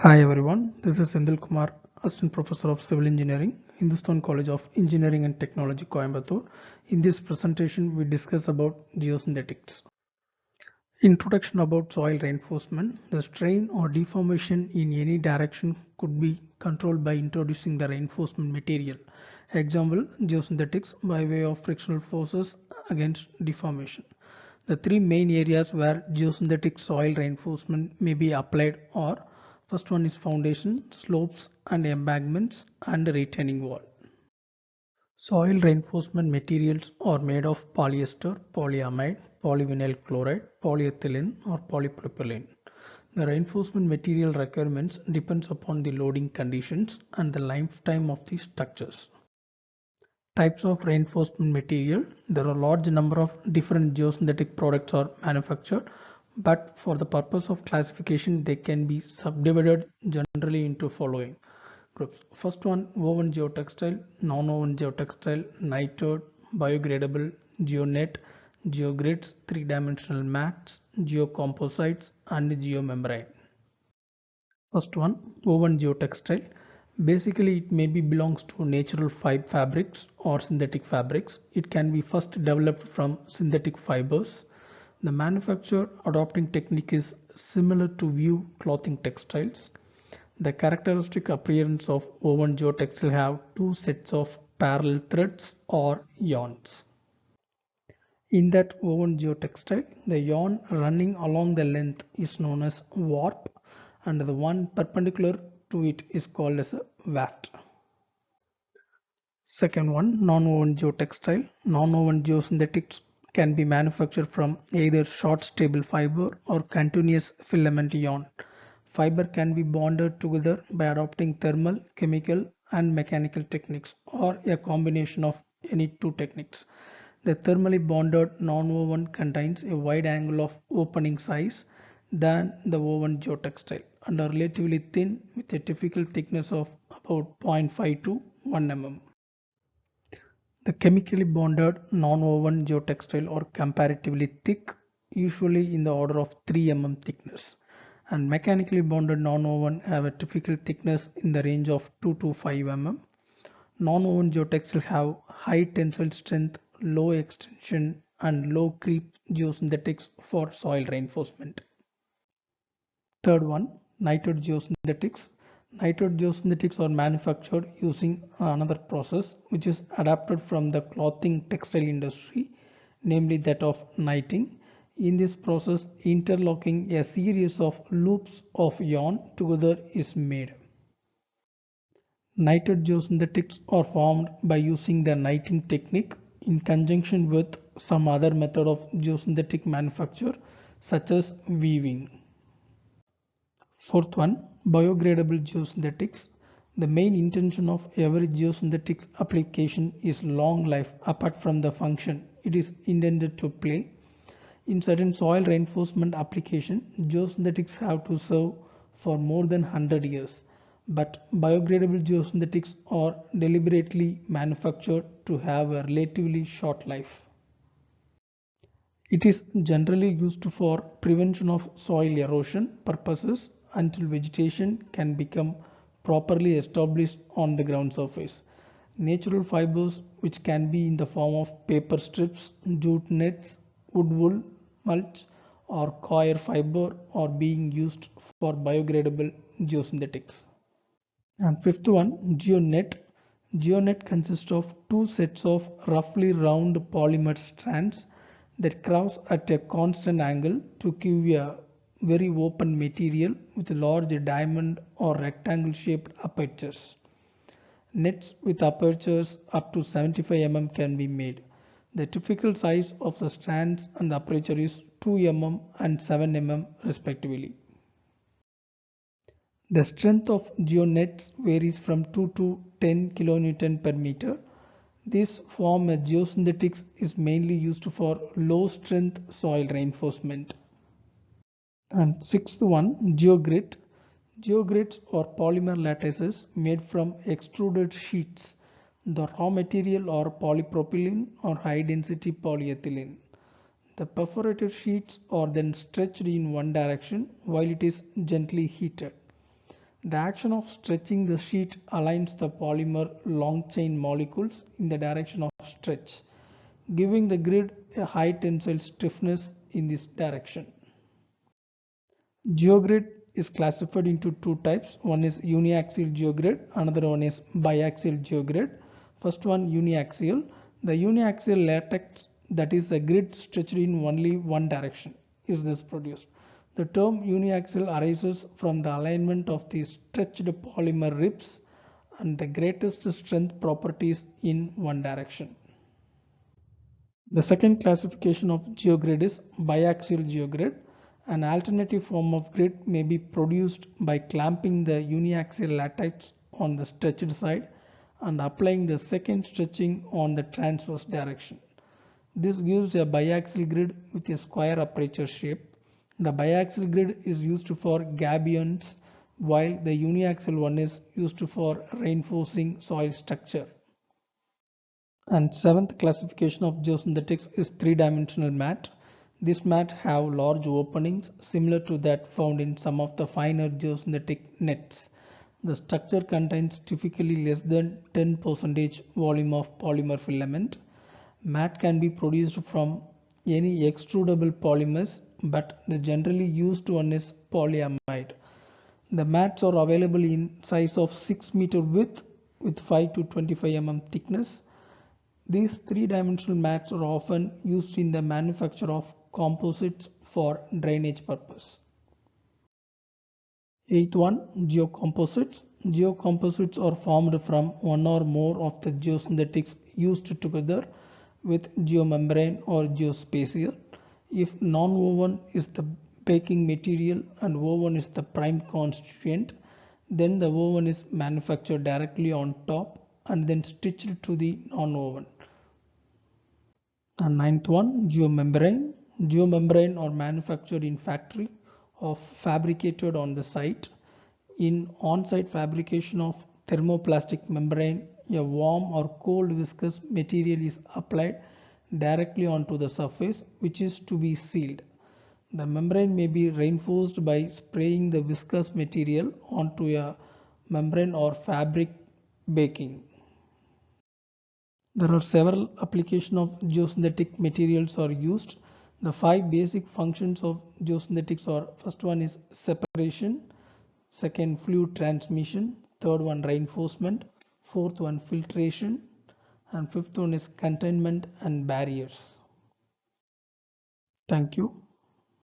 Hi everyone, this is Sendil Kumar, Assistant Professor of Civil Engineering, Hindusthan College of Engineering and Technology, Coimbatore. In this presentation, we discuss about geosynthetics. Introduction about soil reinforcement. The strain or deformation in any direction could be controlled by introducing the reinforcement material. Example, geosynthetics by way of frictional forces against deformation. The three main areas where geosynthetic soil reinforcement may be applied are: first one is foundation, slopes and embankments, and retaining wall. Soil reinforcement materials are made of polyester, polyamide, polyvinyl chloride, polyethylene or polypropylene. The reinforcement material requirements depends upon the loading conditions and the lifetime of the structures. Types of reinforcement material. There are a large number of different geosynthetic products are manufactured, but for the purpose of classification they can be subdivided generally into following groups. First one, woven geotextile, non-woven geotextile, nitro, biogradable, geonet, geogrids, three-dimensional mats, geocomposites, and geomembrane. First one, woven geotextile. Basically, it maybe belongs to natural fabrics or synthetic fabrics. It can be first developed from synthetic fibers. The manufacture adopting technique is similar to weave clothing textiles. The characteristic appearance of woven geotextile have two sets of parallel threads or yarns. In that woven geotextile, the yarn running along the length is known as warp, and the one perpendicular to it is called as a waft. Second one, non-woven geotextile. Non-woven geosynthetics can be manufactured from either short stable fiber or continuous filament yarn. Fiber can be bonded together by adopting thermal, chemical, and mechanical techniques, or a combination of any two techniques. The thermally bonded non-woven contains a wide angle of opening size than the woven geotextile and are relatively thin with a typical thickness of about 0.5 to 1 mm. The chemically bonded non-woven geotextile are comparatively thick, usually in the order of 3 mm thickness, and mechanically bonded non-woven have a typical thickness in the range of 2 to 5 mm. Non-woven geotextiles have high tensile strength, low extension, and low creep geosynthetics for soil reinforcement. Third one, nitrate geosynthetics. Nitrate geosynthetics are manufactured using another process which is adapted from the clothing textile industry, namely that of knitting. In this process, interlocking a series of loops of yarn together is made. Nitrate geosynthetics are formed by using the knitting technique in conjunction with some other method of geosynthetic manufacture such as weaving. Fourth one, biogradable geosynthetics. The main intention of every geosynthetics application is long life apart from the function it is intended to play. In certain soil reinforcement application, geosynthetics have to serve for more than 100 years, but biogradable geosynthetics are deliberately manufactured to have a relatively short life. It is generally used for prevention of soil erosion purposes until vegetation can become properly established on the ground surface. Natural fibers, which can be in the form of paper strips, jute nets, wood wool, mulch, or coir fiber, are being used for biogradable geosynthetics. And fifth one, Geonet. Geonet consists of two sets of roughly round polymer strands that cross at a constant angle to give a very open material with large diamond or rectangle shaped apertures. Nets with apertures up to 75 mm can be made. The typical size of the strands and the aperture is 2 mm and 7 mm respectively. The strength of geonets varies from 2 to 10 kN per meter. This form of geosynthetics is mainly used for low strength soil reinforcement. And sixth one, geogrid. Geogrids are polymer lattices made from extruded sheets. The raw material are polypropylene or high density polyethylene. The perforated sheets are then stretched in one direction while it is gently heated. The action of stretching the sheet aligns the polymer long chain molecules in the direction of stretch, giving the grid a high tensile stiffness in this direction. Geogrid is classified into two types. One is uniaxial geogrid, another one is biaxial geogrid. First one, uniaxial. The uniaxial latex, that is a grid stretched in only one direction, is thus produced. The term uniaxial arises from the alignment of the stretched polymer ribs and the greatest strength properties in one direction. The second classification of geogrid is biaxial geogrid. An alternative form of grid may be produced by clamping the uniaxial latex on the stretched side and applying the second stretching on the transverse direction. This gives a biaxial grid with a square aperture shape. The biaxial grid is used for gabions, while the uniaxial one is used for reinforcing soil structure. And seventh classification of geosynthetics is three-dimensional mat. This mat have large openings similar to that found in some of the finer geosynthetic nets. The structure contains typically less than 10% volume of polymer filament. Mat can be produced from any extrudable polymers, but the generally used one is polyamide. The mats are available in size of 6 meter width with 5 to 25 mm thickness. These three-dimensional mats are often used in the manufacture of composites for drainage purpose. Eighth one, geocomposites. Geocomposites are formed from one or more of the geosynthetics used together with geomembrane or geospatial. If non-woven is the baking material and woven is the prime constituent, then the woven is manufactured directly on top and then stitched to the non-woven. And ninth one, geomembrane. Geomembrane are manufactured in factory or fabricated on the site. In on-site fabrication of thermoplastic membrane, a warm or cold viscous material is applied directly onto the surface, which is to be sealed. The membrane may be reinforced by spraying the viscous material onto a membrane or fabric baking. There are several applications of geosynthetic materials are used. The five basic functions of geosynthetics are: first one is separation, second fluid transmission, third one reinforcement, fourth one filtration, and fifth one is containment and barriers. Thank you.